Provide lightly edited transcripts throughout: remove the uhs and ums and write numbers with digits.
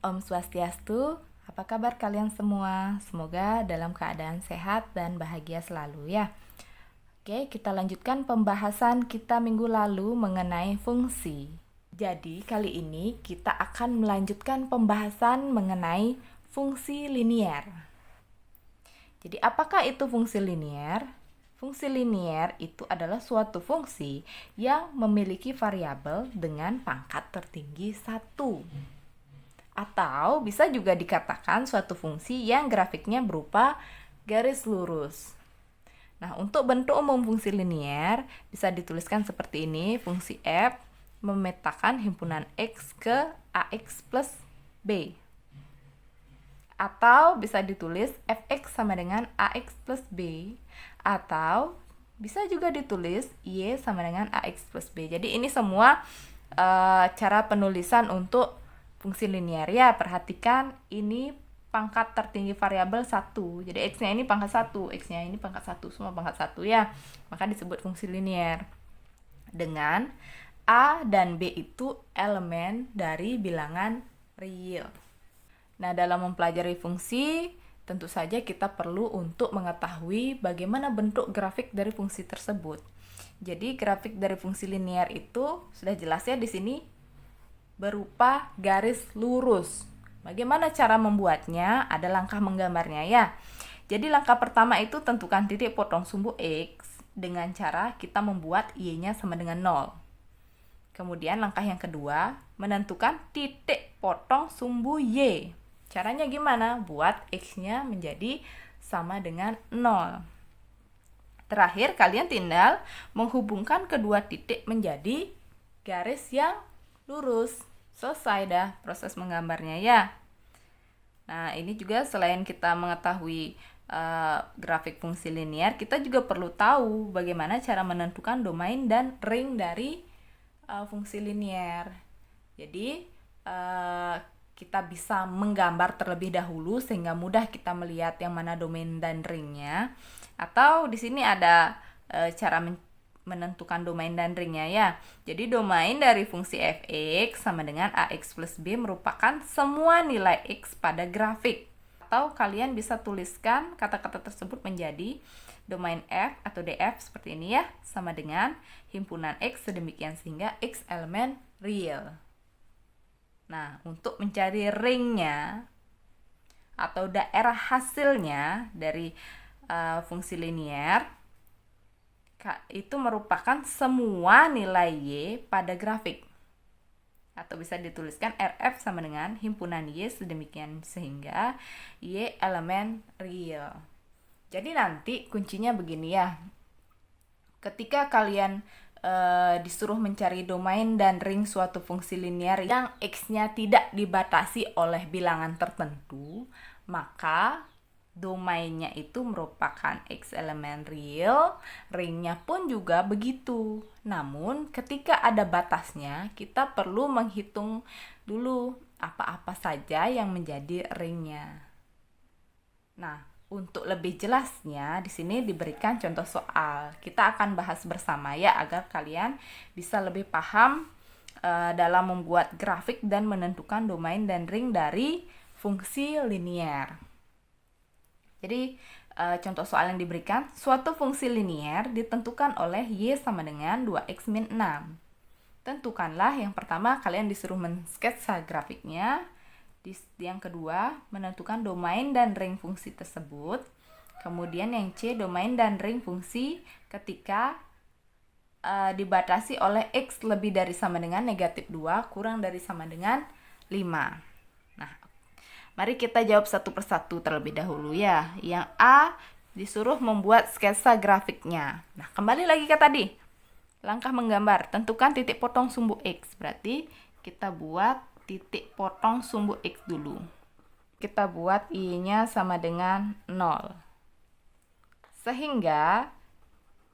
Om Swastiastu, apa kabar kalian semua? Semoga dalam keadaan sehat dan bahagia selalu ya. Oke, kita lanjutkan pembahasan kita minggu lalu mengenai fungsi. Jadi, kali ini kita akan melanjutkan pembahasan mengenai fungsi linier. Jadi, apakah itu fungsi linier? Fungsi linier itu adalah suatu fungsi yang memiliki variabel dengan pangkat tertinggi 1. Atau bisa juga dikatakan suatu fungsi yang grafiknya berupa garis lurus. Nah, untuk bentuk umum fungsi linier bisa dituliskan seperti ini. Fungsi f memetakan himpunan x ke ax plus b. Atau bisa ditulis fx sama dengan ax plus b. Atau bisa juga ditulis y sama dengan ax plus b. Jadi ini semua cara penulisan untuk fungsi linier ya. Perhatikan ini pangkat tertinggi variabel 1. Jadi x-nya ini pangkat 1, x-nya ini pangkat 1, semua pangkat 1 ya. Maka disebut fungsi linier. Dengan a dan b itu elemen dari bilangan real. Nah, dalam mempelajari fungsi, tentu saja kita perlu untuk mengetahui bagaimana bentuk grafik dari fungsi tersebut. Jadi, grafik dari fungsi linier itu sudah jelas ya di sini berupa garis lurus. Bagaimana cara membuatnya? Ada langkah menggambarnya ya. Jadi langkah pertama itu tentukan titik potong sumbu X dengan cara kita membuat Y-nya sama dengan 0. Kemudian langkah yang kedua, menentukan titik potong sumbu Y. Caranya gimana? Buat X-nya menjadi sama dengan 0. Terakhir, kalian tinggal menghubungkan kedua titik menjadi garis yang lurus. Selesai dah proses menggambarnya ya. Nah, ini juga selain kita mengetahui grafik fungsi linier, kita juga perlu tahu bagaimana cara menentukan domain dan ring dari fungsi linier. Jadi, kita bisa menggambar terlebih dahulu sehingga mudah kita melihat yang mana domain dan ringnya. Atau di sini ada cara menentukan domain dan ringnya ya. Jadi domain dari fungsi fx sama dengan ax plus b merupakan semua nilai x pada grafik. Atau kalian bisa tuliskan kata-kata tersebut menjadi domain f atau df seperti ini ya, sama dengan himpunan x sedemikian sehingga x elemen real. Nah, untuk mencari ringnya atau daerah hasilnya dari fungsi linier, itu merupakan semua nilai y pada grafik. Atau bisa dituliskan RF sama dengan himpunan y sedemikian sehingga y elemen real. Jadi nanti kuncinya begini ya. Ketika kalian disuruh mencari domain dan ring suatu fungsi linier yang x-nya tidak dibatasi oleh bilangan tertentu, maka domainnya itu merupakan x elemen real, ringnya pun juga begitu. Namun ketika ada batasnya, kita perlu menghitung dulu apa-apa saja yang menjadi ringnya. Nah, untuk lebih jelasnya, di sini diberikan contoh soal. Kita akan bahas bersama ya, agar kalian bisa lebih paham dalam membuat grafik dan menentukan domain dan ring dari fungsi linier. Jadi, contoh soal yang diberikan, suatu fungsi linier ditentukan oleh y sama dengan 2x min 6. Tentukanlah yang pertama, kalian disuruh men-sketsa grafiknya. Yang kedua, menentukan domain dan ring fungsi tersebut. Kemudian yang C, domain dan ring fungsi ketika dibatasi oleh X lebih dari sama dengan negatif 2 kurang dari sama dengan 5. Nah, mari kita jawab satu persatu terlebih dahulu ya. Yang A disuruh membuat sketsa grafiknya. Nah, kembali lagi ke tadi. Langkah menggambar, tentukan titik potong sumbu X. Berarti kita buat titik potong sumbu X dulu. Kita buat Y-nya sama dengan 0. Sehingga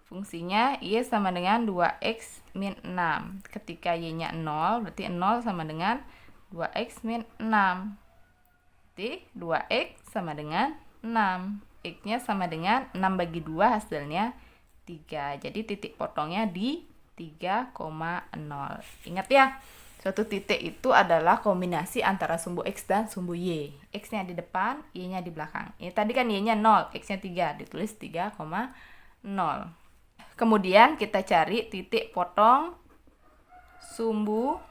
fungsinya Y sama dengan 2X min 6. Ketika Y-nya 0, berarti 0 sama dengan 2X min 6. Berarti 2X sama dengan 6. X-nya sama dengan 6 bagi 2 hasilnya 3. Jadi titik potongnya di 3,0. Ingat ya. Suatu titik itu adalah kombinasi antara sumbu X dan sumbu Y. X-nya di depan, Y-nya di belakang. Ini tadi kan Y-nya 0, X-nya 3, ditulis 3,0. Kemudian kita cari titik potong sumbu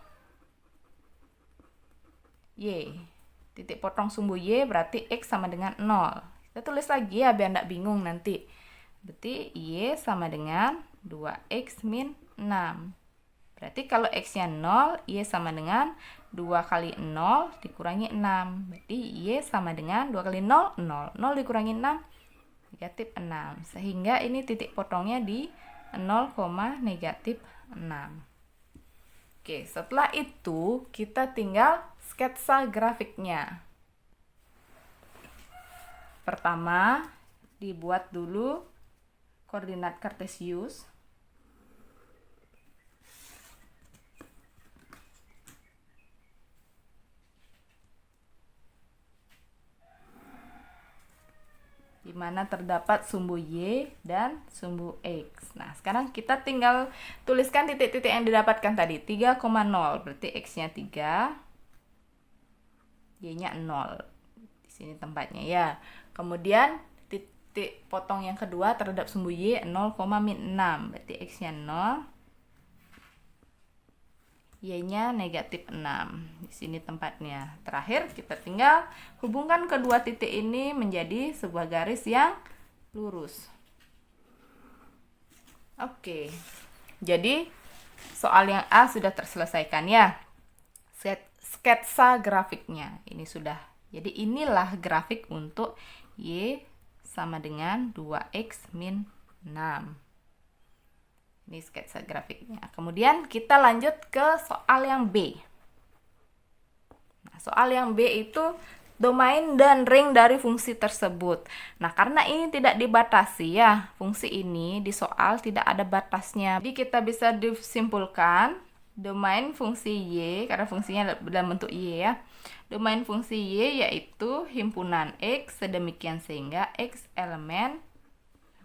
Y. Titik potong sumbu Y berarti X sama dengan 0. Kita tulis lagi ya biar tidak bingung nanti. Berarti Y sama dengan 2X min 6. Berarti kalau X-nya 0, Y sama dengan 2 kali 0 dikurangi 6. Berarti Y sama dengan 2 kali 0, 0. 0 dikurangi 6, negatif 6. Sehingga ini titik potongnya di 0, negatif 6. Oke, setelah itu kita tinggal sketsa grafiknya. Pertama, dibuat dulu koordinat kartesius. Di mana terdapat sumbu Y dan sumbu X. Nah, sekarang kita tinggal tuliskan titik-titik yang didapatkan tadi. 3,0 berarti X-nya 3, Y-nya 0. Di sini tempatnya ya. Kemudian titik potong yang kedua terhadap sumbu Y 0, min 6. Berarti X-nya 0, Y-nya negatif 6. Di sini tempatnya. Terakhir kita tinggal hubungkan kedua titik ini menjadi sebuah garis yang lurus. Oke. Jadi soal yang A sudah terselesaikan ya. Sketsa grafiknya ini sudah. Jadi inilah grafik untuk Y sama dengan 2X min 6. Ini sketsa grafiknya. Kemudian kita lanjut ke soal yang B. Nah, soal yang B itu domain dan ring dari fungsi tersebut. Nah, karena ini tidak dibatasi ya, fungsi ini di soal tidak ada batasnya. Jadi kita bisa disimpulkan domain fungsi Y, karena fungsinya dalam bentuk Y ya. Domain fungsi Y yaitu himpunan X sedemikian sehingga X elemen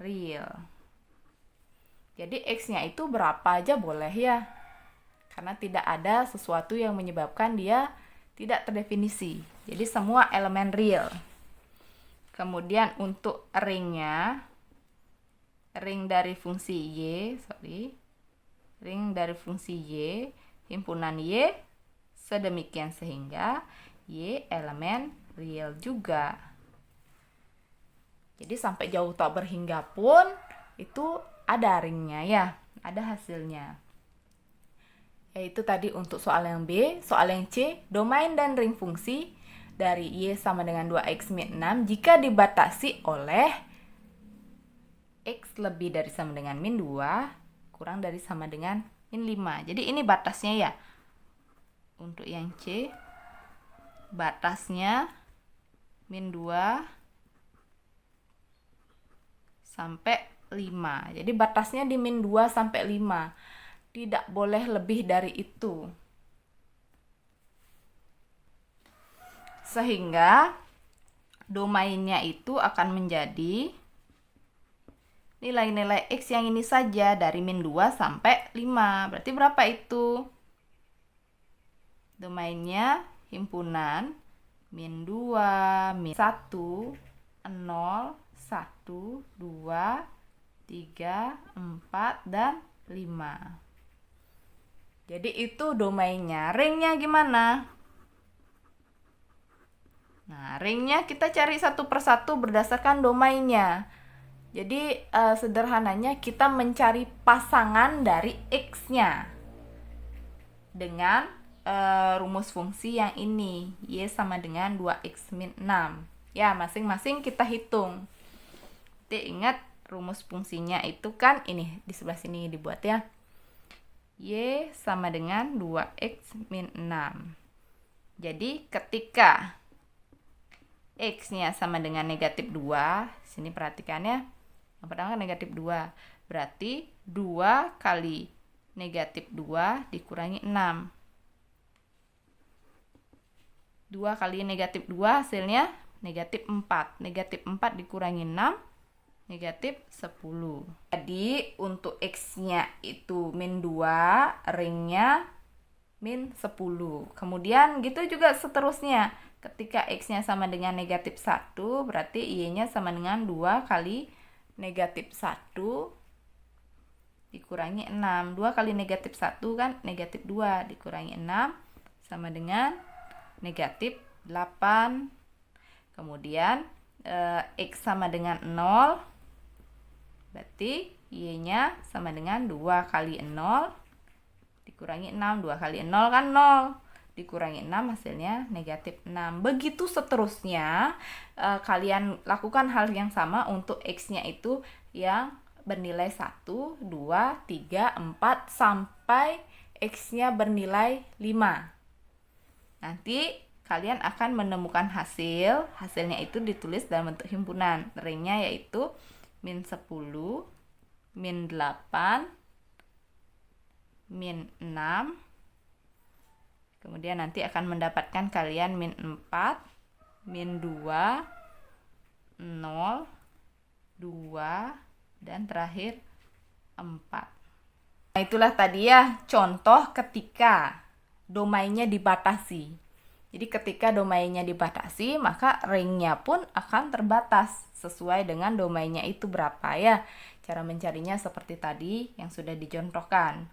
real. Jadi X-nya itu berapa aja boleh ya. Karena tidak ada sesuatu yang menyebabkan dia tidak terdefinisi. Jadi semua elemen real. Kemudian untuk ringnya, ring dari fungsi Y, ring dari fungsi Y, himpunan Y sedemikian sehingga Y elemen real juga. Jadi sampai jauh tak berhingga pun itu ada ringnya ya, ada hasilnya. Yaitu tadi untuk soal yang B. Soal yang C, domain dan ring fungsi dari Y sama dengan 2X min 6 jika dibatasi oleh X lebih dari sama dengan min 2 kurang dari sama dengan min 5. Jadi ini batasnya ya. Untuk yang C, batasnya min 2 sampai 5. Jadi batasnya di min 2 sampai 5. Tidak boleh lebih dari itu. Sehingga domainnya itu akan menjadi nilai-nilai X yang ini saja dari min 2 sampai 5. Berarti berapa itu? Domainnya himpunan min 2, min 1, 0, 1, 2, 3, 4, dan 5. Jadi itu domainnya. Ringnya gimana? Nah, ringnya kita cari satu persatu berdasarkan domainnya. Jadi sederhananya kita mencari pasangan dari X-nya dengan rumus fungsi yang ini. Y sama dengan 2X min 6. Ya, masing-masing kita hitung. Jadi ingat rumus fungsinya itu kan ini di sebelah sini dibuat ya. Y sama dengan 2X min 6. Jadi ketika X-nya sama dengan negatif 2, sini perhatikan ya. Yang pertama kan negatif 2. Berarti 2 kali negatif 2 dikurangi 6. 2 kali negatif 2 hasilnya negatif 4. Negatif 4 dikurangi 6. Negatif 10. Jadi untuk X-nya itu min 2, ringnya min 10. Kemudian gitu juga seterusnya. Ketika X-nya sama dengan negatif 1, berarti Y-nya sama dengan 2 kali negatif 1 dikurangi 6. 2 kali negatif 1 kan negatif 2 dikurangi 6 sama dengan negatif 8. Kemudian X sama dengan 0, berarti Y-nya sama dengan 2 kali 0 dikurangi 6. 2 kali 0 kan 0, dikurangi 6 hasilnya negatif 6. Begitu seterusnya, kalian lakukan hal yang sama untuk X-nya itu yang bernilai 1, 2, 3, 4 sampai X-nya bernilai 5. Nanti kalian akan menemukan hasilnya itu ditulis dalam bentuk himpunan. Ringnya yaitu min 10, min 8, min 6. Kemudian nanti akan mendapatkan kalian min 4, min 2, 0, 2, dan terakhir 4. Nah, itulah tadi ya contoh ketika domainnya dibatasi. Jadi ketika domainnya dibatasi, maka ringnya pun akan terbatas sesuai dengan domainnya itu berapa ya. Cara mencarinya seperti tadi yang sudah dicontohkan.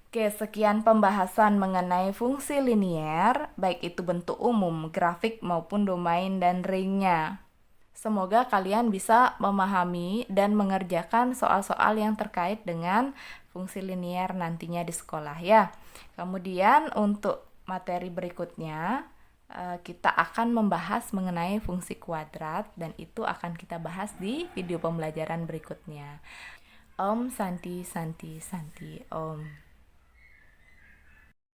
Oke, sekian pembahasan mengenai fungsi linier, baik itu bentuk umum, grafik maupun domain dan ringnya. Semoga kalian bisa memahami dan mengerjakan soal-soal yang terkait dengan fungsi linier nantinya di sekolah ya. Kemudian untuk materi berikutnya, kita akan membahas mengenai fungsi kuadrat dan itu akan kita bahas di video pembelajaran berikutnya. Om Santi Santi Santi Om.